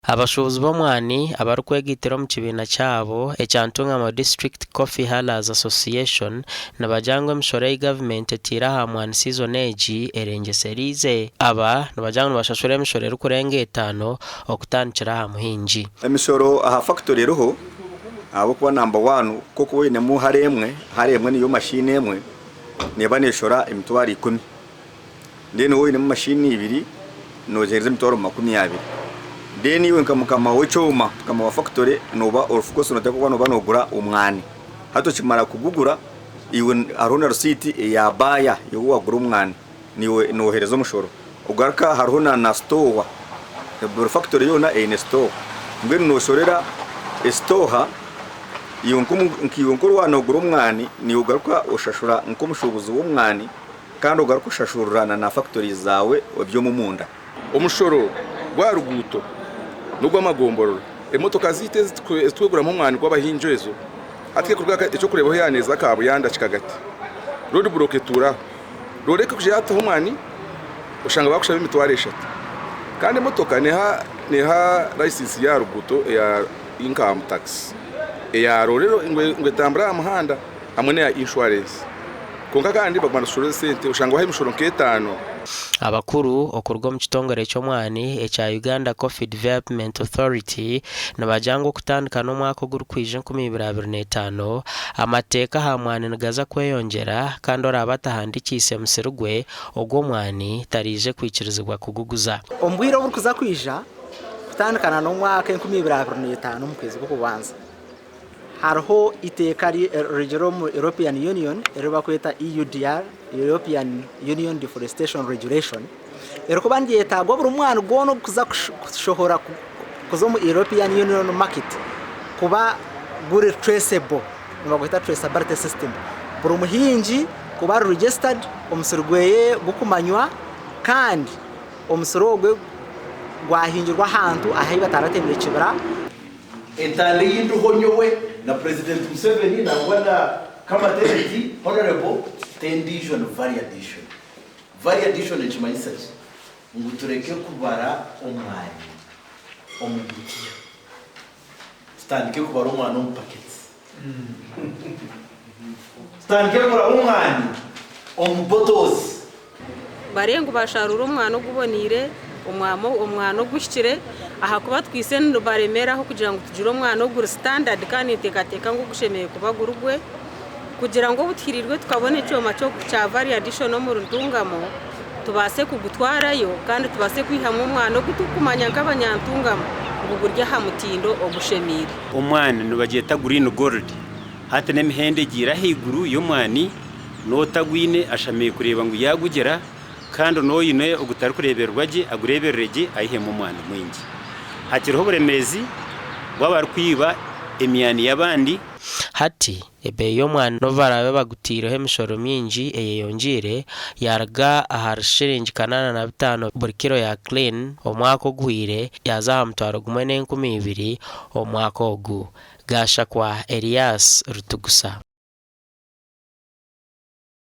Abashubuzi b'omwani abarukwegitira mu kibiina kyabo ekyantunga mu District Coffee Hallers Association nibajangwa emishoro y'egavumenti etiire aha mwani season egi erengeserize. Aba nibajangwa nibashashura emishoro erikurenga 5 okutandikira aha muhingi. Emishoro aha factory eroho abo kuba number 1 koko wenemu haremwe niyo machine emwe neba neshora emitwaro 10 then wenemu machine 2 nojereza emitwaro 20. Then iwe nkamukama w'ecyoma kama wa factory noba of course noteka kwa noba nogura umwani hato kimara kugugura iwe arona receipt ya baya yo wagura umwani niwe nohereza umushoro ugaruka harona na store the factory yona ene store mbere noshorera store iyo nkiyonkuru wanogura umwani ni ugaruka ushashura nkomushubuzi w'umwani kandi ugaruka ushashurana na factory zawe obyo mu munda umushoro gwa ruguto nubwo amagombororo emotoka zite twegura mu mwani kw'abahinjezo atike kurwa cyo kureba yaneza kabo yanda kikagati road block tura roreka kuje hataho umwani ushanga bakushaba imitware 3 kandi emotoka neha license ya ruguto ya income tax ya rorero ingwe tambra amahanda hamwe ya insurance konka kandi bagmanashura sente ushanga wahe mushoro nk'etano. Abakuru okurwa mu kitongore cy'omwani ekya Uganda Coffee Development Authority nabajangwa kutandika no mwaka gurukwije 2025 amateka ha mwani nagaza kweyongera kandi orabatahandikise musirugwe ogwo mwani tarije kwikirizwa kuguguza ombwiro burukuza kwija kutandikana no mwaka 2025 mu kwezi kubanza hariho iteka regional European Union eriba kweta EUDR European Union Deforestation Regulation eriko yetagwa buri mwana gono kuza kushohora kuzo mu European Union market kuba guri traceable nibakweta traceability system buri muhinji kuba registered omusurugweye gukumanywa kandi omusurogwe gwahingirwa hantu ahayi bataratemye kibira entande y'induhonyowe na President Museveni na Rwanda kama deputy honorable tendition variation ekimanyisa ngo tureke kubara omwani omugutiya standike kubara omwani mu packets standike kubara omwani bottles barengo basharura omwani ogubonire omwano gushikire aha kuba twise baremeraho kugira ngo tugire omwano guri standard kandi itekateka ngo gushemeye kuba gurugwe kugira ngo buthirirwe tukabone cyoma cyo cya variation no mu rutungamo tubase kugutwarayo kandi tubase kwihamwe omwano gutukumanya nk'abanyantungamo ubugurya hamutindo ogushemire omwani nubageta green gold hate nemihende gira higuru yo mwani notagwine ashameye kureba ngo yagugera kandi noyine ugutari kureberwaje agurebereje ayihema umwana mwingi hatiriho buremezi bwabari kwiba emyani yabandi hati ebe yo mwana novarabe bagutireho emishoro myingi eyeyongire yarga ahar shilingi 85 buri kilo ya clean omwaka ogwire yaza mutwaro 12 omwaka ogu gasha kwa Elias Rutugusa.